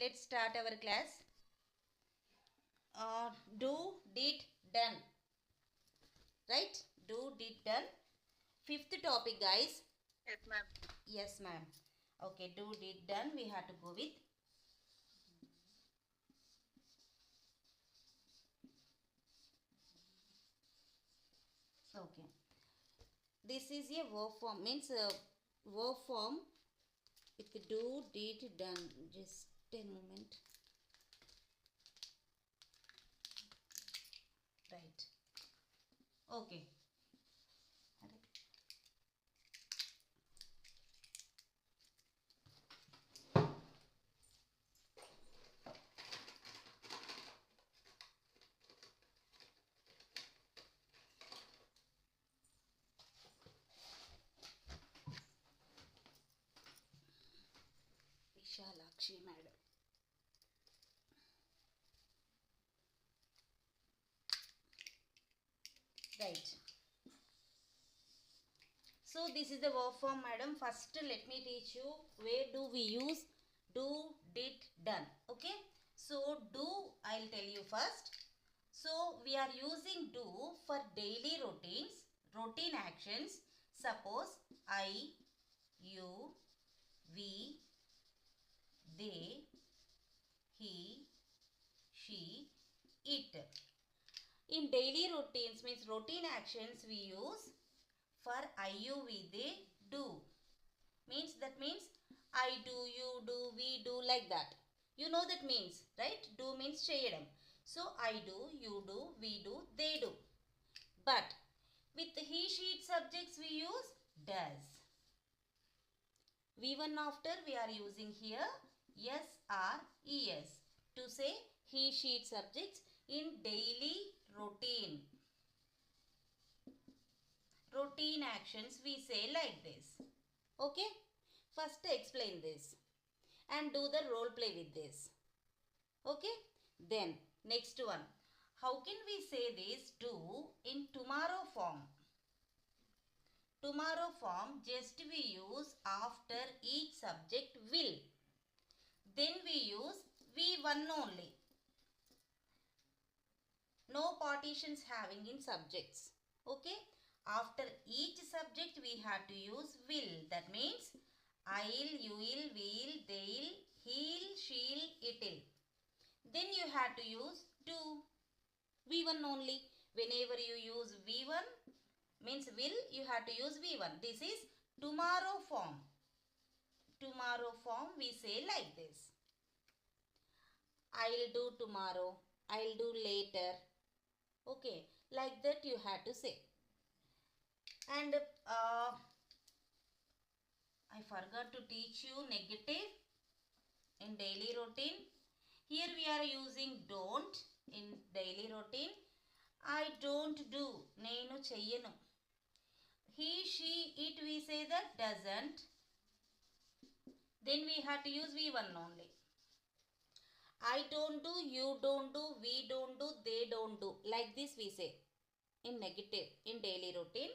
Let's start our class. Do, did, done. Right? Do, did, done. Fifth topic, guys. Yes, ma'am. Yes, ma'am. Okay, do, did, done. We have to go with. Okay. This is a verb form. Means verb form with do, did, done. Just a moment. Right. Okay. Vishalakshi madam. Right. So this is the verb form, madam. First let me teach you where do we use do, did, done. Okay. So do I'll tell you first. So we are using do for daily routines, routine actions. Suppose I, you, we, they, he, she, it. In daily routines means routine actions we use for IUV they do. Means I do, you do, we do, like that. You know that means, right? Do means cheyadam. So I do, you do, we do, they do. But with the he, she, it subjects we use does. V1 after we are using here yes or es to say he, she, it subjects in daily routine. Routine actions we say like this. Okay? First explain this and do the role play with this. Okay? Then next one. How can we say this do in tomorrow form? Tomorrow form just we use after each subject will. Then we use V1 only. No partitions having in subjects. Okay? After each subject we have to use will. That means I'll, you'll, we'll, they'll, he'll, she'll, it'll. Then you have to use do. V1 only. Whenever you use V1 means will, you have to use V1. This is tomorrow form. Tomorrow form we say like this. I'll do tomorrow. I'll do later. Okay. Like that you have to say. And I forgot to teach you negative in daily routine. Here we are using don't in daily routine. I don't do. Nenu cheyyanu. He, she, it we say that doesn't. Then we have to use V1 only. I don't do, you don't do, we don't do, they don't do. Like this we say in negative in daily routine.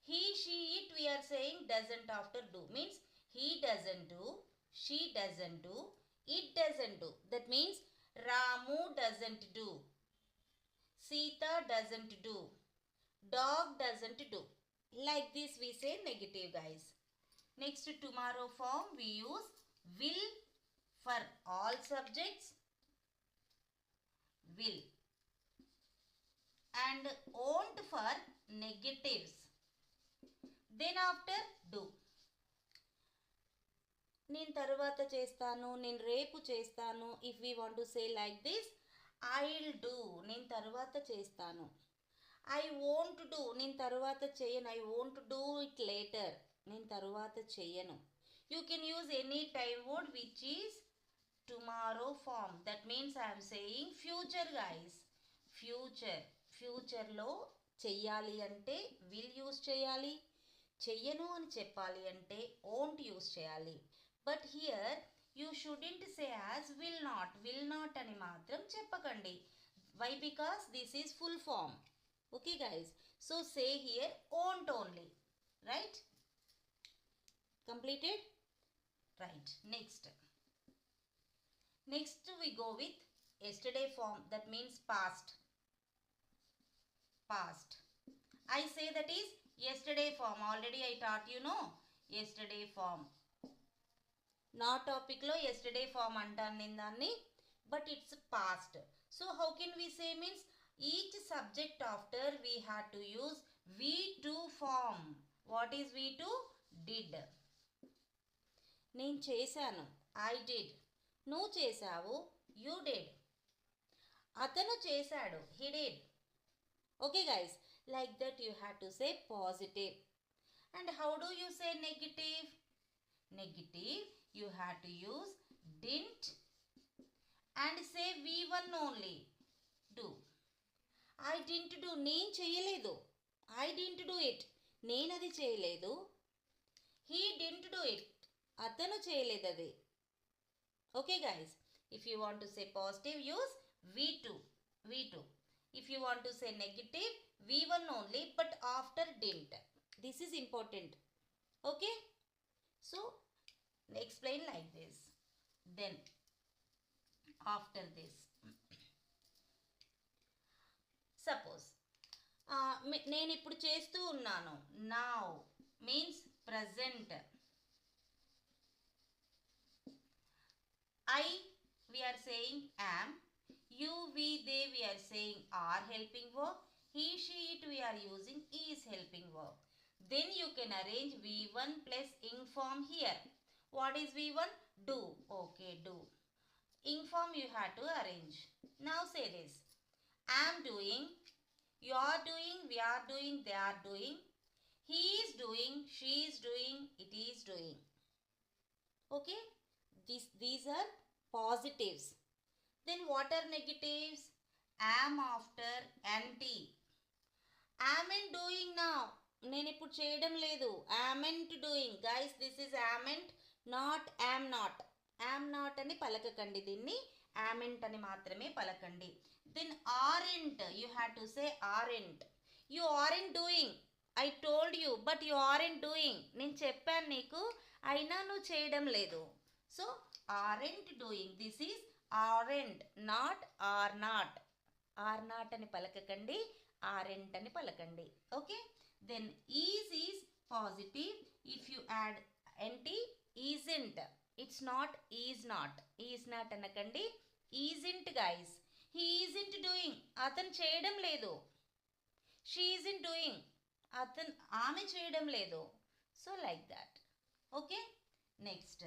He, she, it we are saying doesn't after do. Means he doesn't do, she doesn't do, it doesn't do. That means Ramu doesn't do, Sita doesn't do, dog doesn't do. Like this we say negative, guys. Next tomorrow form we use will for all subjects. Will. And won't for negatives. Then after do. నేను తర్వాత చేస్తాను, నేను రేపు చేస్తాను. If we want to say like this, I'll do, నేను తర్వాత చేస్తాను. I won't do, నేను తర్వాత చేయను. I won't do it later, నేను తర్వాత చేయను. You can use any time word which is tomorrow form. That means I'm saying future, guys. Future. ఫ్యూచర్లో చెయ్యాలి అంటే విల్ యూజ్ చేయాలి. చెయ్యను అని చెప్పాలి అంటే ఓంట్ యూజ్ చేయాలి. But here you shouldn't say as will not అని మాత్రం చెప్పకండి. Why? Because this is full form. Okay guys, so say here won't only. Right? Completed? Right. Next Next we go with yesterday form, that means past. Past. I say that is yesterday form. Already I taught you, no? Yesterday form. నా టాపిక్లో yesterday form అంటాను నేను దాన్ని, but it's past. So how can we say means each subject after we had to use V2 form. What is V2? Did. నేను చేశాను, I did. నువ్వు చేశావు, you did. అతను చేశాడు, he did. Okay guys, like that you have to say positive. And how do you say negative? Negative, you have to use didn't and say V1 only. Do. I didn't do. నేను చేయలేదు. I didn't do it. నేను అది చేయలేదు. He didn't do it. అతను చేయలేదు అది. Okay guys, if you want to say positive, use V2. V2. If you want to say negative, V1 only, but after didn't. This is important. Okay? So, explain like this. Then, after this. Suppose, నేను ఇప్పుడు చేస్తూ ఉన్నాను. Now means present. I, we are saying am. You, we, they, we are saying are helping verb. He, she, it, we are using is helping verb. Then you can arrange V1 plus ing form here. What is V1? Do. Okay, do. Ing form you have to arrange. Now say this. Am doing, you are doing, we are doing, they are doing. He is doing, she is doing, it is doing. Okay? These are positives. Then what are negatives? Am after NT. Amn't doing now. నేను ఇప్పుడు చేయడం లేదు. Amn't doing. Guys, this is amn't, not am not. Am not అని పలకకండి దీన్ని. Amn't అని మాత్రమే పలకండి. Then aren't. You have to say aren't. You aren't doing. I told you, but you aren't doing. నేను చెప్పాను నీకు, అయినా నువ్వు చేయడం లేదు. So, aren't doing. This is aren't, not are not. Are not అని పలకకండి, aren't అని పలకండి. Okay? Then is positive. If you add nt, isn't. It's not is not. Is not అనకండి. Isn't guys. He isn't doing. అతను చేయడం లేదు. She isn't doing. ఆమె చేయడం లేదు. So like that. Okay? Next.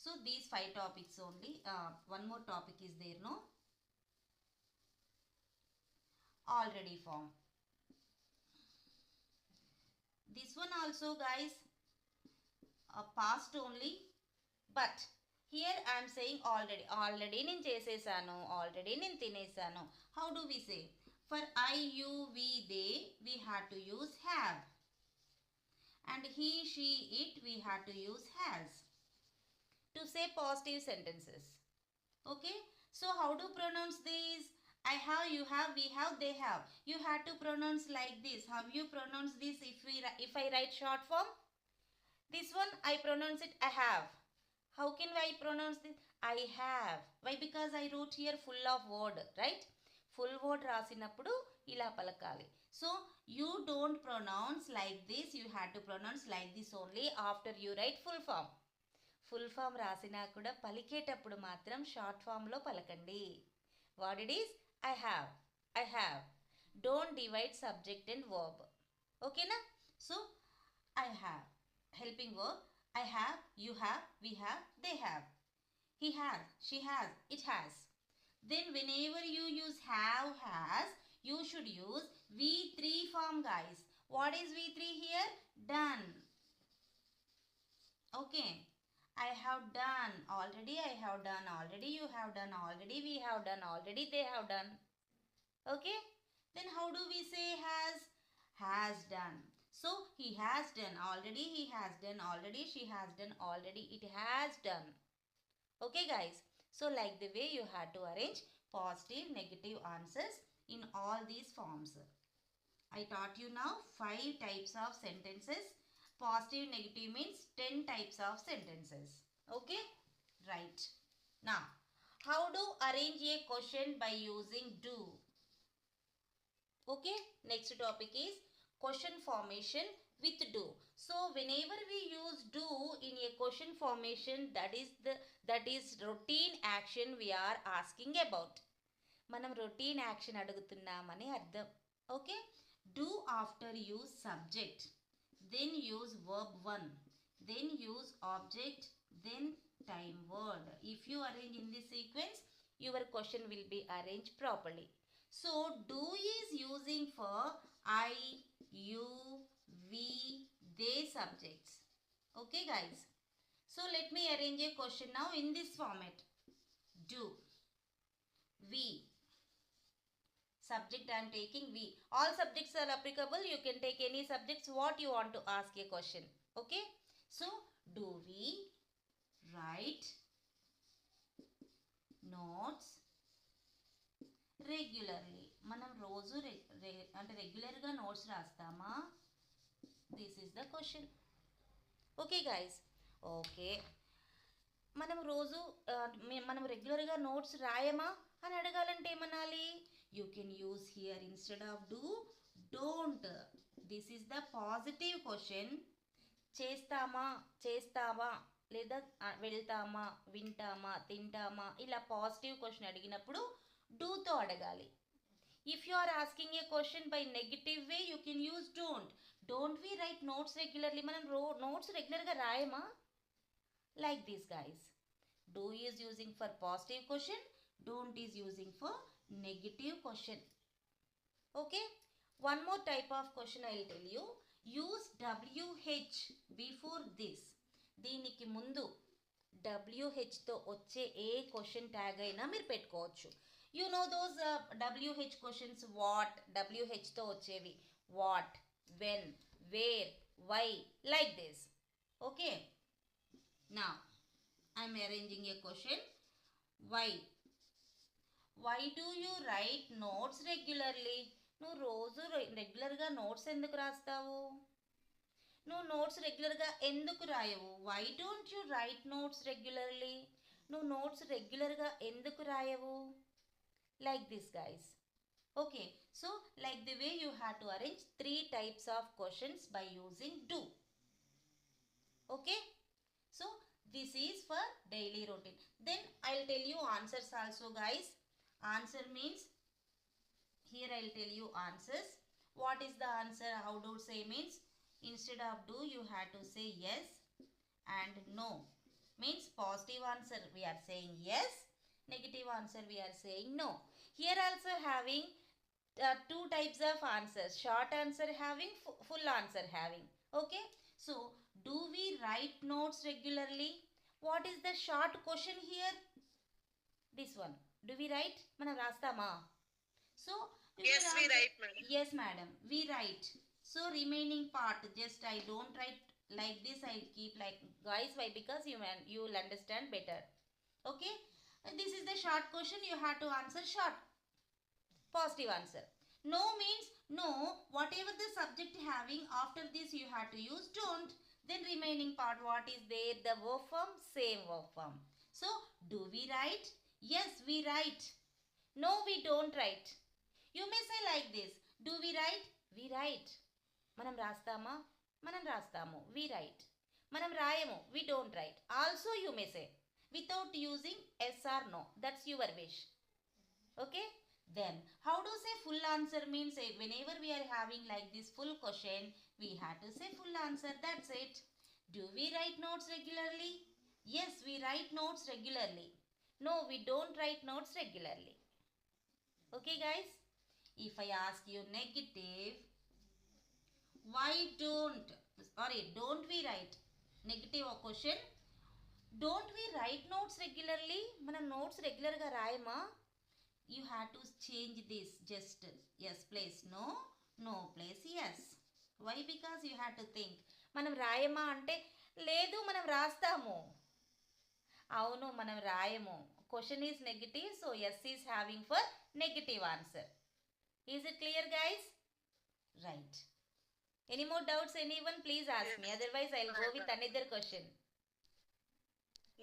So these 5 topics only. One more topic is there, no? Already form. This one also guys, past only, but here I am saying already. Already నేను చేసేసాను, already నేను తినేసాను. How do we say? For I, you, we, they, we had to use have. And he, she, it, we had to use has. To say positive sentences. Okay? So how to pronounce these? I have, you have, we have, they have. You have to pronounce like this. How you pronounce this if I write short form? This one I pronounce it I have. How can I pronounce this? I have. Why? Because I wrote here full of word, right? Full word రాసినప్పుడు ఇలా పలకాలి. So you don't pronounce like this. You have to pronounce like this only after you write full form. Full form రాసినా కూడా పలికేటప్పుడు మాత్రం short ఫామ్లో పలకండి. What it is? I have. I have. Don't divide subject and verb. Okay na? So I have. Helping verb. I have, you have, we have, they have. He has, she has, it has. Then whenever you use have, has, you should use V3 form guys. What is V3 here? Done. Okay. I have done already, I have done already, you have done already, we have done already, they have done. Okay? Then how do we say has? Has done. So he has done already, he has done already, she has done already, it has done. Okay guys? So like the way you had to arrange positive, negative answers in all these forms. I taught you now 5 types of sentences. Positive, negative means 10 types of sentences. Okay? Right. Now, how do arrange a question by using do? Okay, next topic is question formation with do. So whenever we use do in a question formation, that is routine action we are asking about. మనం routine action అడుగుతున్నామని అర్థం. Okay, do after use subject, then use verb 1, then use object, then time word. If you arrange in this sequence, your question will be arranged properly. So do is using for I, you, we, they subjects. Okay guys, so let me arrange a question now in this format. Do, we, subject I am taking we. All subjects are applicable. You can take any subjects what you want to ask a question. Okay, so do we write notes regularly? మనం రోజు అంటే రెగ్యులర్గా notes రాస్తామా? This is the question. Okay guys, okay, మనం రెగ్యులర్గా notes రాయమా అని అడగాలంటే ఏమనాలి? You can use here instead of do don't. This is the positive question. చేస్తామా లేదా వెళ్తామా, వింటామా, తింటామా, ఇలా పాజిటివ్ క్వశ్చన్ అడిగినప్పుడు డూతో అడగాలి. If you are asking a question by negative way, you can use don't. Don't we write notes regularly? మనం notes రెగ్యులర్గా రాయమా? Like this guys, do is using for positive question, don't is using for negative question. Okay, one more type of question I will tell you. Use WH before this. దీనికి ముందు WH తో వచ్చే ఏ question tag అయినా మీరు పెట్టుకోవచ్చు. You know those WH questions, what, WH తో వచ్చేవి what, when, where, why, like this. Okay, now I am arranging a question. Why do you write notes regularly? నువ్వు రోజు రెగ్యులర్గా నోట్స్ ఎందుకు రాస్తావు? నువ్వు నోట్స్ రెగ్యులర్గా ఎందుకు రాయవు? Why don't you write notes regularly? నువ్వు నోట్స్ రెగ్యులర్గా ఎందుకు రాయవు? Like this guys. Okay, so like the way you have to arrange 3 types of questions by using do. Okay, so this is for daily routine. Then I'll tell you answers also guys. Answer means, here I'll tell you answers. What is the answer? How do say means, instead of do you have to say yes and no. Means positive answer we are saying yes, negative answer we are saying no. Here also having 2 types of answers, short answer having, full answer having. Okay, so do we write notes regularly? What is the short question here? This one. Do we write? మనం రాస్తామా? So yes, we write madam. Yes madam, we write. So remaining part, just I don't write like this, I keep like guys. Why? Because you will understand better. Okay, and this is the short question. You have to answer short, positive answer. No means no, whatever the subject having, after this you have to use don't. Then remaining part, what is there? The verb form, same verb form. So do we write? Yes, we write. No, we don't write. You may say like this, do we write? We write. మనం రాస్తామా? మనం రాస్తాము, we write. మనం రాయము, we don't write. Also you may say without using yes or no, that's your wish. Okay, then how to say full answer means, whenever we are having like this full question, we have to say full answer, that's it. Do we write notes regularly? Yes, we write notes regularly. No, we don't write notes regularly. Okay guys, if I ask you negative, why don't we write negative question? Don't we write notes regularly? మనం notes రెగ్యులర్గా రాయమా? You have to change this, just yes place no, no place yes. Why? Because you have to think. మనం రాయమా అంటే లేదు, మనం రాస్తాము. అవును, మనం రాయము. Question is negative, so yes is having for negative answer. Is it clear guys? Right. Any more doubts anyone? Please ask me, otherwise I'll go with another question.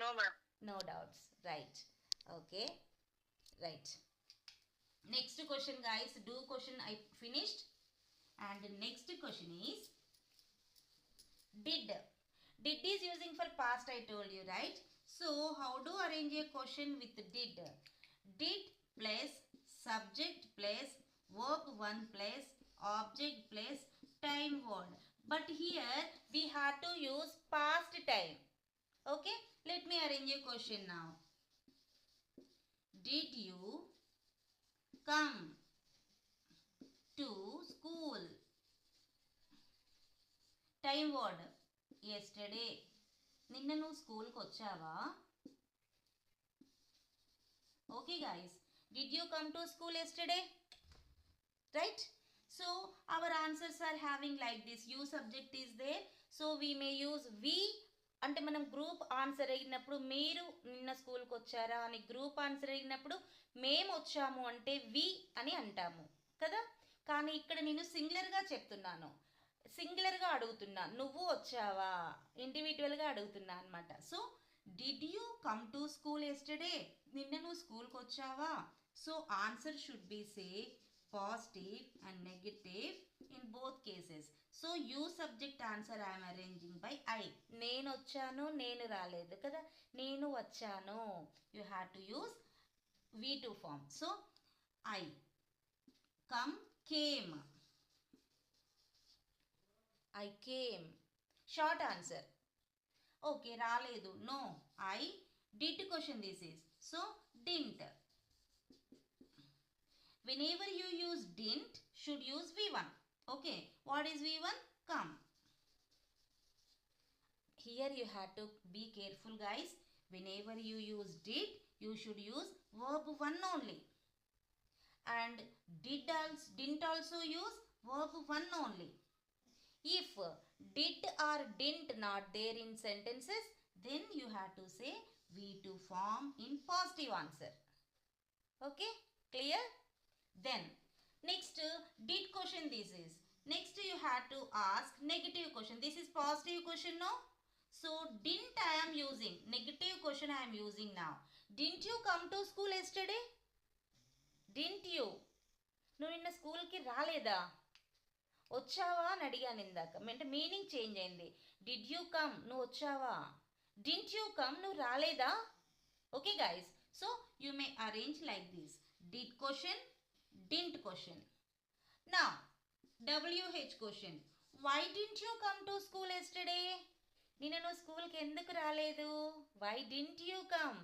No ma'am. No doubts. Right. Okay. Right. Next question, guys. Do question I finished. And the next question is did. Did is using for past, I told you, right? So how do arrange a question with did? Did plus subject plus verb 1 plus object plus time word. But here we have to use past time. Okay, let me arrange a question now. Did you come to school? Time word yesterday. నిన్న నువ్వు స్కూల్కి వచ్చావా? Okay guys, did you come to school yesterday? Right? So our answers are having like this. You subject is there. So we may use we. అంటే మనం group answer అయినప్పుడు మీరు నిన్న స్కూల్కి వచ్చారా అని గ్రూప్ ఆన్సర్ అయినప్పుడు మేము వచ్చాము అంటే వి అని అంటాము కదా. కానీ ఇక్కడ నేను సింగులర్గా చెప్తున్నాను, సింగులర్గా అడుగుతున్నా, నువ్వు వచ్చావా, ఇండివిజువల్గా అడుగుతున్నా అనమాట. So did you come to school yesterday, నిన్న నువ్వు స్కూల్కి వచ్చావా. So answer should be say positive and negative in both cases. So you subject answer I'm arranging by I. నేను వచ్చాను, నేను రాలేదు కదా, నేను వచ్చాను. You have to use V2 form. So I come, came. I came. Short answer. Okay, రాలేదు. No. I did question this is. So didn't. Whenever you use didn't, should use V1. Okay. What is V1? Come. Here you have to be careful, guys. Whenever you use did, you should use verb 1 only. And didn't also use verb 1 only. If did or didn't not there in sentences, then you have to say V2 form in positive answer. Okay, clear? Then next did question this is. Next you have to ask negative question. This is positive question, no? So didn't I am using, negative question I am using now. Didn't you come to school yesterday? Didn't you? నువ్వు నిన్న స్కూల్కి రాలేదా, వచ్చావా అని అడిగాను ఇందాక. అంటే meaning change అయింది. డిడ్ యూ కమ్, నువ్వు వచ్చావా. డింట్ యూ కమ్, నువ్వు రాలేదా. Okay guys, so you may arrange like this. Did question, didn't question. నా WH question. Why didn't you come to school yesterday, నిన్న నువ్వు స్కూల్కి ఎందుకు రాలేదు. Why didn't you come.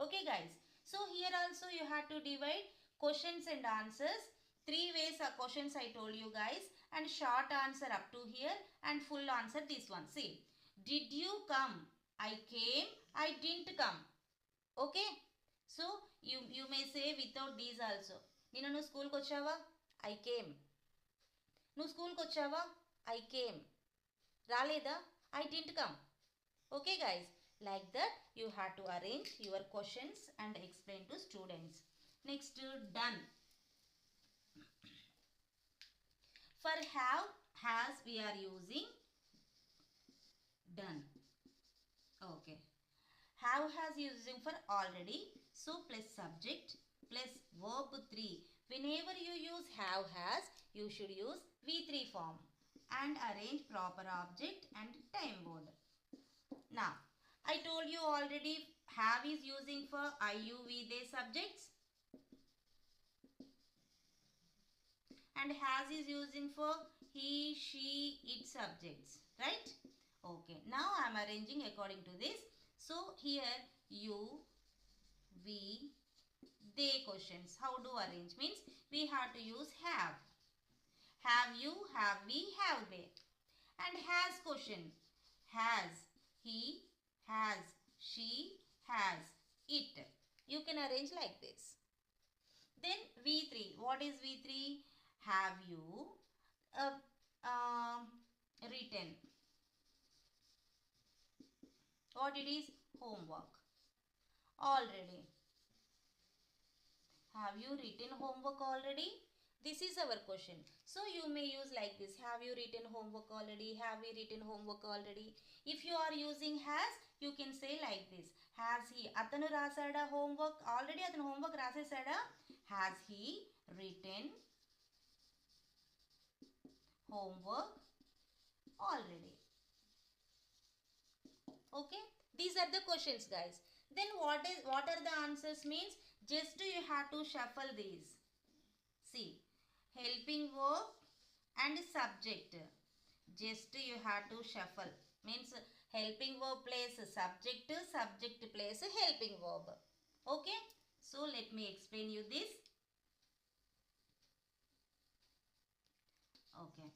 Okay guys, so here also you have to divide questions and answers. 3 ways are questions I told you guys, and short answer up to here and full answer this one. See, did you come, I came, I didn't come. Okay, so you may say without these also. నిన్న నువ్వు స్కూల్కి వచ్చావా, I came. నువ్వు స్కూల్కి వచ్చావా, I came. రాలేదా, I didn't come. Okay guys, like that you have to arrange your questions and explain to students. Next, done. For have, has we are using done. Okay. Have, has using for already. So plus subject plus verb 3. Whenever you use have, has, you should use V3 form and arrange proper object and time word. Now, I told you already have is using for I, you, we, they subjects. And has is using for he, she, it subjects, right? Okay, now I am arranging according to this. So here you, we, they questions. How do arrange? Means we have to use have. Have you, have we, have they. And has question. Has he, has she, has it. You can arrange like this. Then V3. What is V3? Have you written? What it is? Homework. Already. Have you written homework already? This is our question. So you may use like this. Have you written homework already? Have we written homework already? If you are using has, you can say like this. Has he అతను రాసాడా homework already అతను homework రాసేసాడా has he written homework already. Okay, these are the questions, guys. Then what are the answers means just you have to shuffle these. See, helping verb and subject, just you have to shuffle means helping verb plays subject, subject plays helping verb. Okay, so let me explain you this. Okay,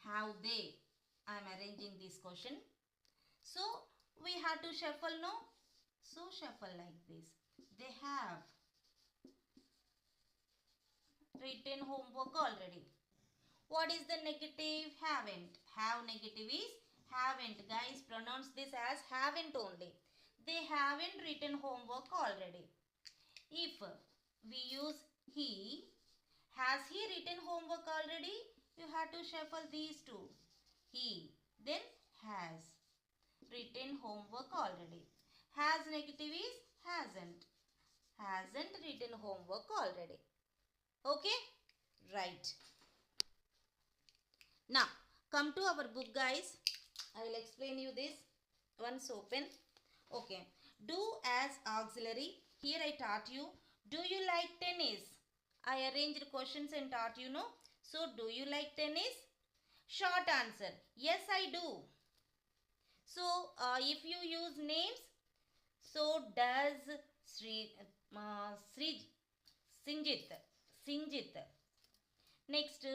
how they, I am arranging this question. So we have to shuffle, no? So shuffle like this. They have written homework already. What is the negative? Haven't. Have negative is haven't. Guys, pronounce this as haven't only. They haven't written homework already. If we use he, has he written homework already? You have to shuffle these two. He, then has written homework already. Has negative is hasn't. Hasn't written homework already. Okay? Right. Now, come to our book, guys. I will explain you this. Once open. Okay. Do as auxiliary. Here I taught you. Do you like tennis? I arranged questions and taught you, no? So, do you like tennis? Short answer. Yes, I do. So, if you use names, so does Sinjit. Next,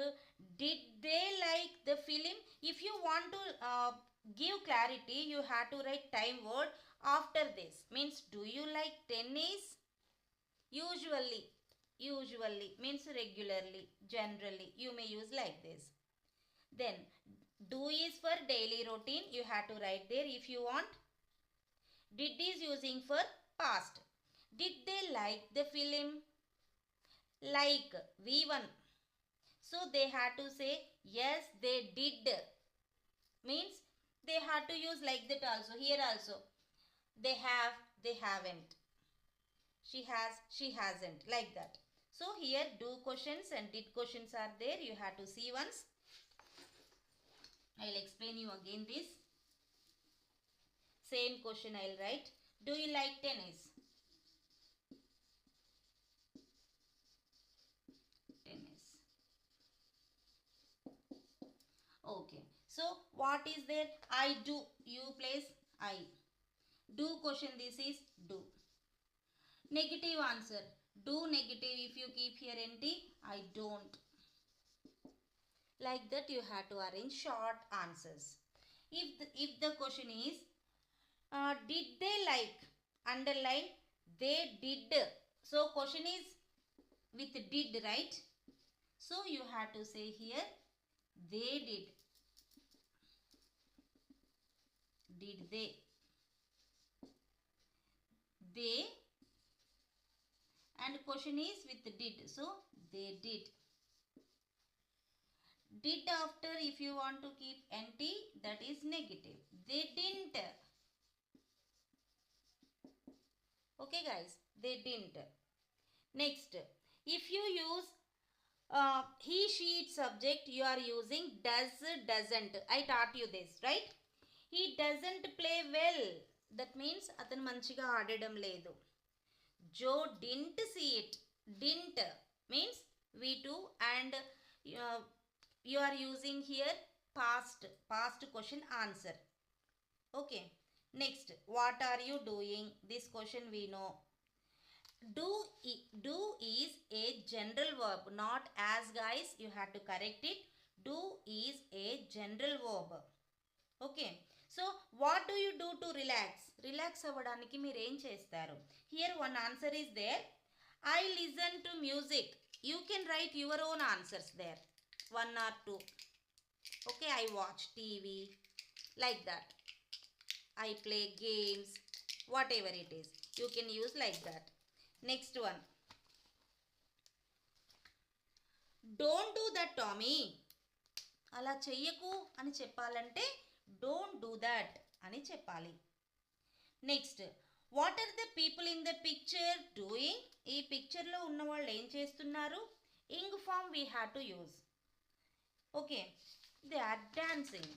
did they like the film? If you want to give clarity, you have to write time word after this. Means, do you like tennis? Usually means regularly, generally. You may use like this. Then, do is for daily routine. You have to write there if you want. Did is using for past. Did they like the film? Like, V1. So, they had to say, yes, they did. Means, they had to use like that also. Here also. They have, they haven't. She has, she hasn't. Like that. So, here do questions and did questions are there. You have to see once. I will explain you again this. Same question I will write. Do you like tennis? Tennis. Okay. So, what is there? I do. You place I. Do question, this is do. Negative answer. Do negative, if you keep here empty, I don't. Like that you have to arrange short answers. If the question is, did they like? Underline, they did. So question is with did, right? So you have to say here, they did. Did they? They, and question is with did. So they did. Did after, if you want to keep empty, that is negative. They didn't. Okay, guys, they didn't. Next, if you use he, she, it subject, you are using does, doesn't. I taught you this, right? He doesn't play well. That means atanu manchiga aadadam ledu. Joe didn't see it. Didn't means V2, and you are using here past question answer. Okay. Next, what are you doing? This question we know. Do is a general verb, not as, guys. You have to correct it. Do is a general verb. Okay. So, what do you do to relax? Relax avvadaniki meer em chestaru? Here one answer is there. I listen to music. You can write your own answers there. 1 or 2. Okay, I watch TV. Like that. I play games. Whatever it is. You can use like that. Next one. Don't do that, Tommy. అలా చెయ్యకు అని చెప్పాలంటే don't do that అని చెప్పాలి. Next, What are the people in the picture doing? ఈ పిక్చర్లో ఉన్న వాళ్ళు ఏం చేస్తున్నారు? Ing form we had to use. Okay, they are dancing.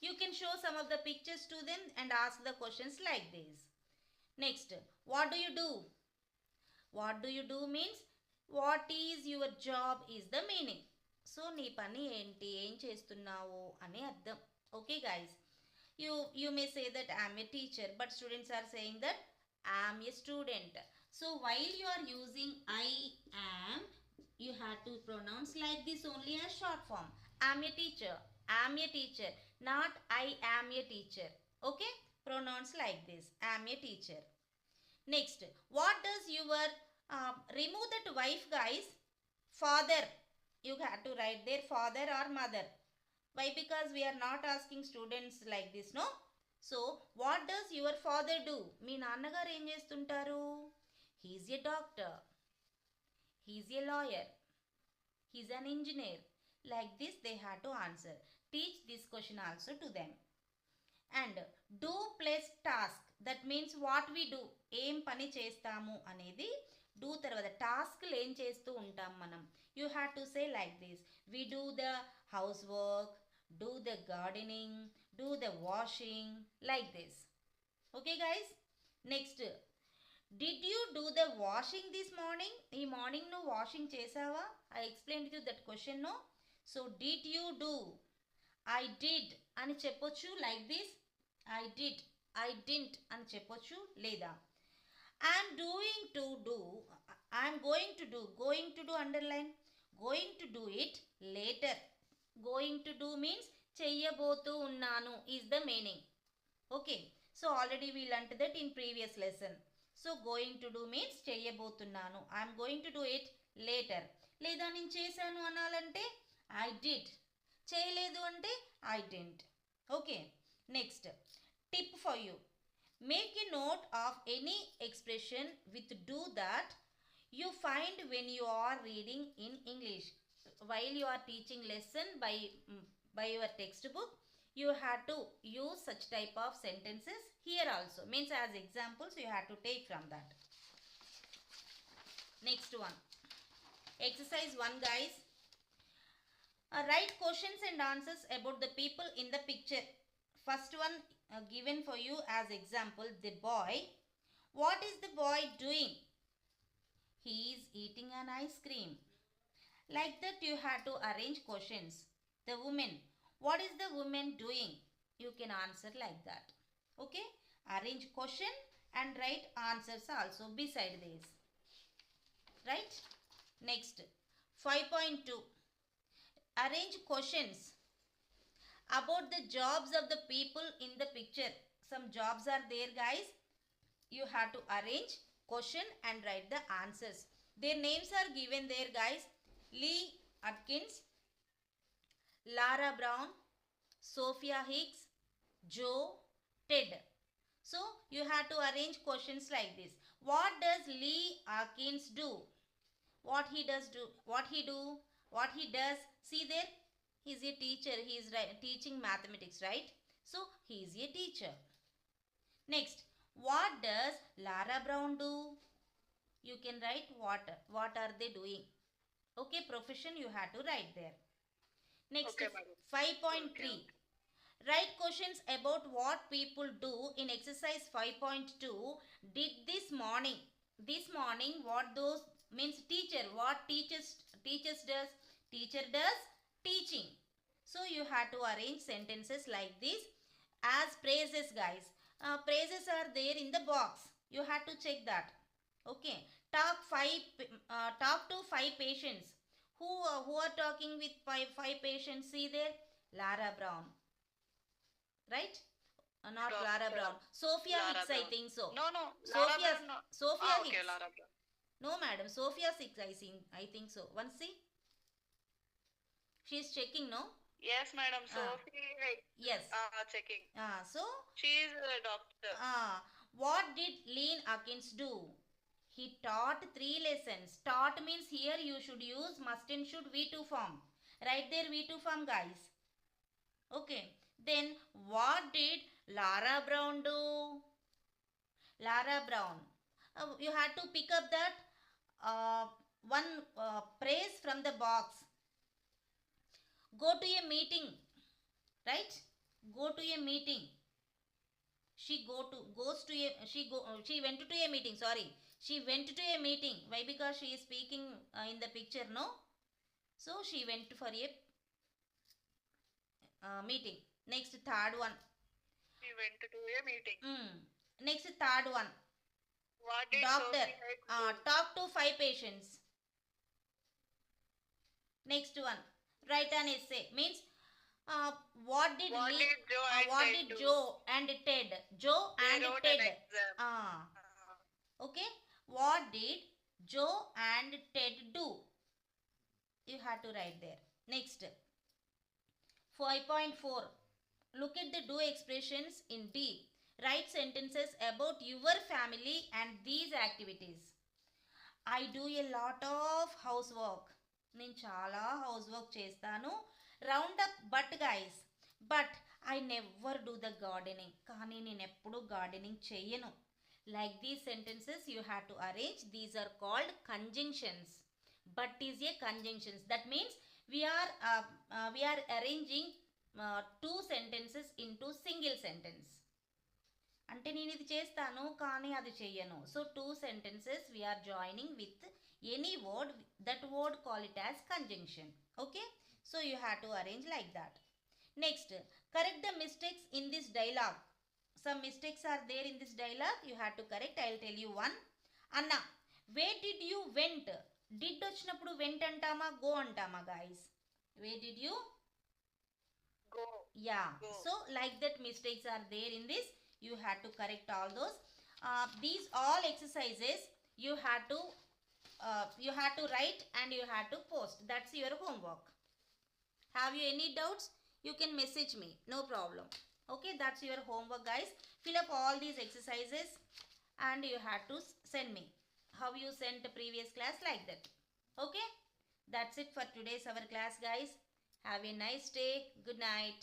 You can show some of the pictures to them and ask the questions like this. Next, what do you do? What do you do means what is your job is the meaning. So నీ పని ఏంటి, ఏం చేస్తున్నావు అని అర్థం. Okay guys, you may say that I am a teacher, but students are saying that I am a student. So while you are using I am, you have to pronounce like this only as short form. I am a teacher, I am a teacher, not I am a teacher. Okay, pronounce like this, I am a teacher. Next, what does your remove that wife guys, father, you have to write there father or mother. Why? Because we are not asking students like this, no? So what does your father do? మీ నాన్నగారు ఏం చేస్తుంటారు? He is a doctor, he is a lawyer, he is an engineer. Like this they have to answer. Teach this question also to them. And do plus task, that means what we do, ఏం పని చేస్తాము అనేది do తర్వాత టాస్క్లు ఏం చేస్తూ ఉంటాం మనం. You have to say like this, we do the housework, do the gardening, do the washing, like this. Okay guys, next, did you do the washing this morning? ఈ మార్నింగ్ నువ్వు వాషింగ్ చేసావా? I explained to you that question, no? So did you do? I did అని చెప్పొచ్చు like this. I did, I didn't అని చెప్పొచ్చు లేదా. I am doing to do, I am going to do, going to do underline, going to do it later. Going to do means చెయ్యబోతూ ఉన్నాను is the meaning. Okay, so already we learnt that in previous lesson. So going to do means చెయ్యబోతున్నాను, I am going to do it later. లేదా నేను చేశాను అనాలంటే I did, చేయలేదు అంటే I didn't. Okay, next tip for you, make a note of any expression with do that you find when you are reading in English. While you are teaching lesson by your textbook, you have to use such type of sentences here also, means as examples you have to take from that. Next one, exercise 1 guys, write questions and answers about the people in the picture. First one given for you as example, the boy. What is the boy doing? He is eating an ice cream. Like that you have to arrange questions. The woman, what is the woman doing? You can answer like that. Okay, arrange question and write answers also beside this, right? Next, 5.2, arrange questions about the jobs of the people in the picture. Some jobs are there guys, you have to arrange question and write the answers. Their names are given there guys, Lee Atkins, Lara Brown, Sophia Hicks, Joe, Ted. So you have to arrange questions like this. What does Lee Atkins do? What he does do, what he do, what he does. See there, he is a teacher, he is teaching mathematics, right? So he is a teacher. Next, what does Lara Brown do? You can write what are they doing. Okay, profession you have to write there. Next, Okay, 5.3, Okay. write questions about what people do in exercise 5.2. Did this morning. This morning, what those means teacher. What teachers does? Teacher does teaching. So you have to arrange sentences like this as praises guys. Praises are there in the box. You have to check that. Okay. Talk to 5 patients. Who are talking with five patients? See there, Lara Brown, right? Not Doctor. Lara Brown. Sophia Lara Hicks, I Brown. think so. No, Sophia, Lara Brown, no. Sophia Okay, Hicks. Lara Brown. No, madam. Sophia Hicks, I think so. Once see. She is checking, no? Yes, madam. Sophie, Yes. checking. So, She is a doctor. what did Leen Atkins do? He taught 3 lessons. Taught means here you should use must and should V2 form. Write there V2 form guys. Okay. Then what did Lara Brown do? Lara Brown. You had to pick up that one phrase from the box. Go to a meeting, right? Go to a meeting. She went to a meeting. Sorry, she went to a meeting. Why? Because she is speaking in the picture, no? So she went for a meeting. Next, third one. She went to a meeting. Next, third one. What did Doctor, Sophie had to talk to 5 patients. Next one, write an essay. Means what did What Lee, did Joe and what Ted did do? Joe and Ted? Joe They and wrote Ted. an exam. Okay. What did Joe and Ted do? You have to write there. Next, 5.4. Look at the do expressions in D. Write sentences about your family and these activities. I do a lot of housework. నేను చాలా housework చేస్తాను. Round up but guys, but I never do the gardening. కానీ నేను ఎప్పుడు gardening చెయ్యను. Like these sentences you have to arrange. These are called conjunctions. But is a conjunctions. That means we are arranging two sentences into single sentence. అంటే నేను ఇది చేస్తాను కానీ అది చెయ్యను. So two sentences we are joining with any word. That word call it as conjunction. Okay, so you have to arrange like that. Next, correct the mistakes in this dialogue. Some mistakes are there in this dialogue. You have to correct. I will tell you one. అన్న, where did you went? Did వచ్చినప్పుడు went అంటామా, go అంటామా guys? Where did you? go. Yeah. Go. So like that mistakes are there in this. You had to correct all those. These all exercises you had to write and you had to post. That's your homework. Have you any doubts? You can message me. No problem. Okay, that's your homework, guys. Fill up all these exercises and you had to send me how you sent the previous class, like that. Okay, that's it for today's our class, guys. Have a nice day. Good night.